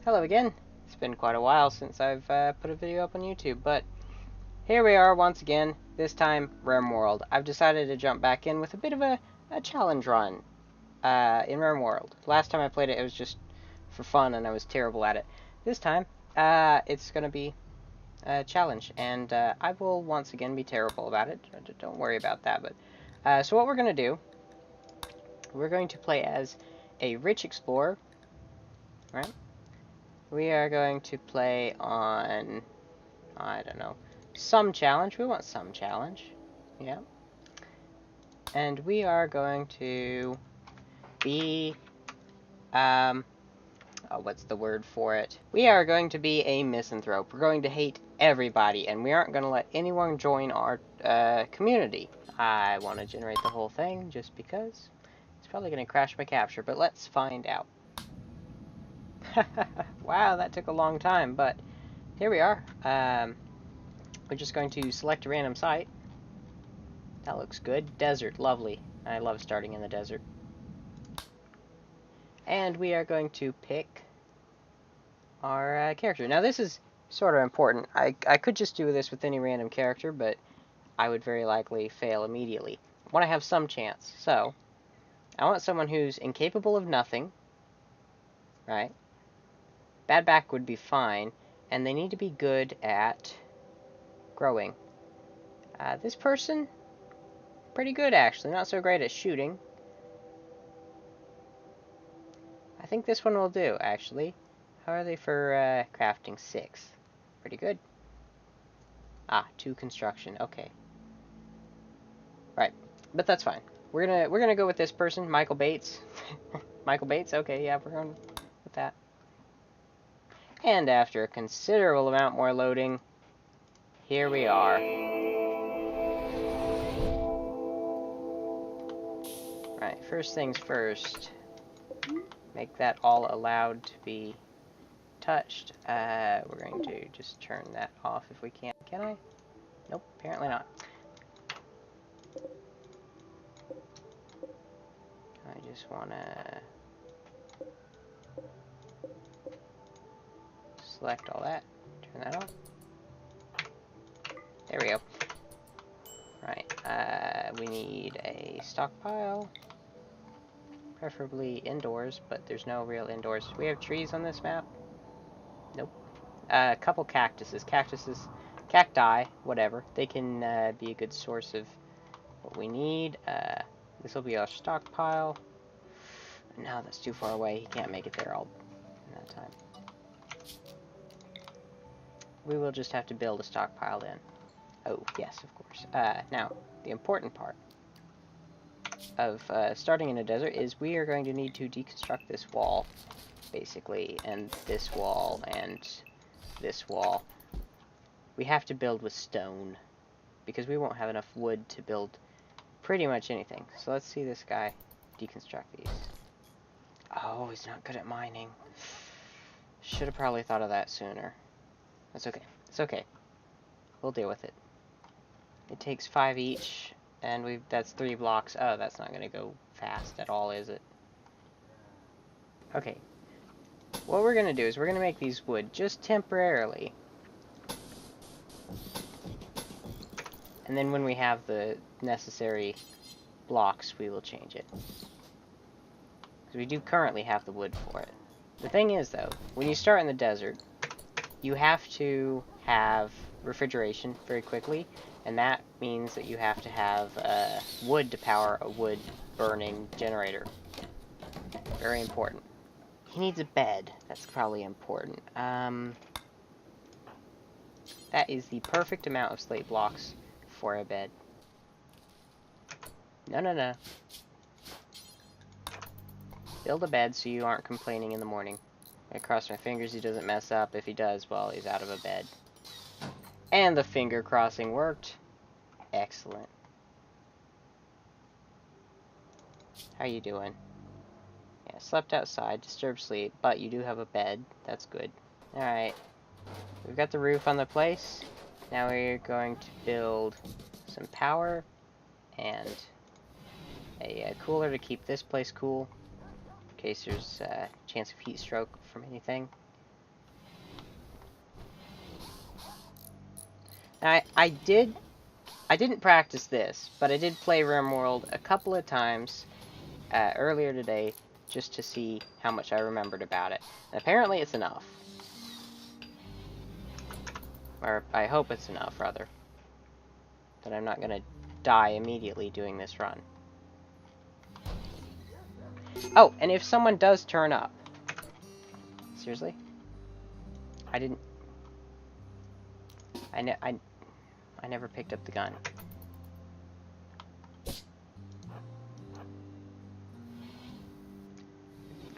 Hello again. It's been quite a while since I've put a video up on YouTube, but here we are once again, this time Rimworld. I've decided to jump back in with a bit of a challenge run in Rimworld. Last time I played it was just for fun and I was terrible at it. This time, it's going to be a challenge, and I will once again be terrible about it. Don't worry about that. But so what we're going to do, we're going to play as a rich explorer, right? We are going to play on, I don't know, some challenge. We want some challenge. Yeah. And we are going to be, what's the word for it? We are going to be a misanthrope. We're going to hate everybody, and we aren't going to let anyone join our community. I want to generate the whole thing just because. It's probably going to crash my capture, but let's find out. Wow, that took a long time, but here we are. We're just going to select a random site. That looks good. Desert, lovely. I love starting in the desert. And we are going to pick our character. Now this is sort of important. I could just do this with any random character, but I would very likely fail immediately. I want to have some chance. So, I want someone who's incapable of nothing. Right? Bad back would be fine. And they need to be good at growing. This person, pretty good actually. Not so great at shooting. I think this one will do, actually. How are they for crafting? 6. Pretty good. 2 construction. Okay. Right. But that's fine. We're gonna go with this person, Michael Bates. Michael Bates? Okay, yeah, we're going with that. And after a considerable amount more loading, here we are. Right, first things first. Make that all allowed to be touched. We're going to just turn that off if we can. Can I? Nope, apparently not. I just want to select all that, turn that off. There we go. Right, we need a stockpile, preferably indoors, but there's no real indoors. Do we have trees on this map? Nope. A couple cactuses. Cacti, whatever. They can be a good source of what we need. This will be our stockpile. No, that's too far away. He can't make it there all in that time. We will just have to build a stockpile then. Oh, yes, of course. Now, the important part of starting in a desert is we are going to need to deconstruct this wall, basically, and this wall, and this wall. We have to build with stone, because we won't have enough wood to build pretty much anything. So let's see this guy deconstruct these. Oh, he's not good at mining. Should have probably thought of that sooner. That's okay. It's okay. We'll deal with it. It takes 5 each, and that's 3 blocks. Oh, that's not going to go fast at all, is it? Okay. What we're going to do is we're going to make these wood just temporarily. And then when we have the necessary blocks, we will change it. Because we do currently have the wood for it. The thing is, though, when you start in the desert, you have to have refrigeration very quickly, and that means that you have to have wood to power a wood-burning generator. Very important. He needs a bed. That's probably important. That is the perfect amount of slate blocks for a bed. No. Build a bed so you aren't complaining in the morning. I cross my fingers he doesn't mess up. If he does, well, he's out of a bed. And the finger crossing worked. Excellent. How you doing? Yeah, slept outside, disturbed sleep, but you do have a bed. That's good. Alright. We've got the roof on the place. Now we're going to build some power and a cooler to keep this place cool in case there's a chance of heat stroke from anything. I didn't practice this, but I did play Rimworld a couple of times earlier today just to see how much I remembered about it. And apparently it's enough. Or I hope it's enough, rather. That I'm not gonna die immediately doing this run. Oh, and if someone does turn up... Seriously? I didn't... I never picked up the gun.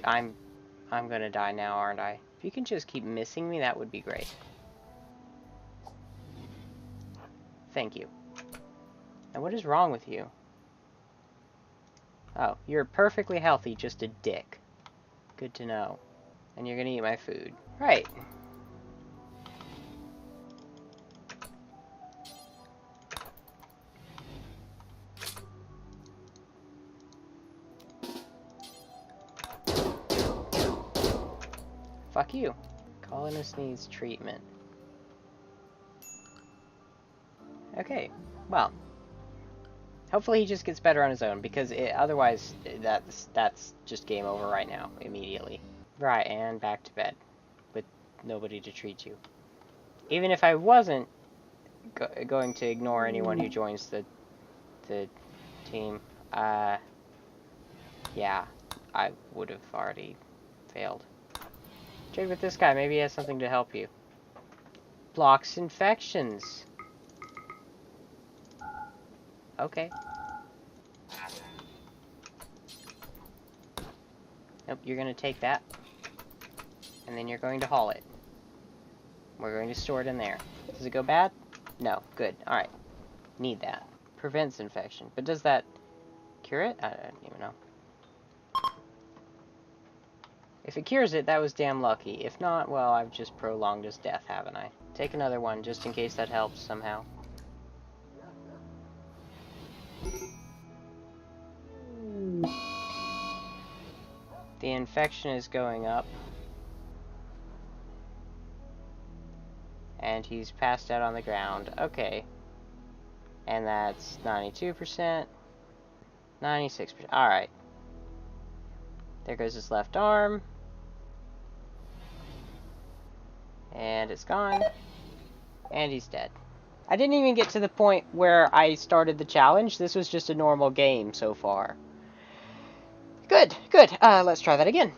I'm gonna die now, aren't I? If you can just keep missing me, that would be great. Thank you. Now, what is wrong with you? Oh, you're perfectly healthy, just a dick. Good to know. And you're gonna eat my food. Right. Fuck you. Colonist needs treatment. Okay, well. Hopefully he just gets better on his own, because otherwise that's just game over right now, immediately. Right, and back to bed. With nobody to treat you. Even if I wasn't going to ignore anyone who joins the team, yeah, I would have already failed. Trade with this guy, maybe he has something to help you. Blocks infections. Okay. Nope, you're going to take that. And then you're going to haul it. We're going to store it in there. Does it go bad? No. Good. Alright. Need that. Prevents infection. But does that cure it? I don't even know. If it cures it, that was damn lucky. If not, well, I've just prolonged his death, haven't I? Take another one, just in case that helps somehow. The infection is going up. And he's passed out on the ground. Okay. And that's 92%. 96%. Alright. There goes his left arm. And it's gone. And he's dead. I didn't even get to the point where I started the challenge. This was just a normal game so far. Good, good. Let's try that again.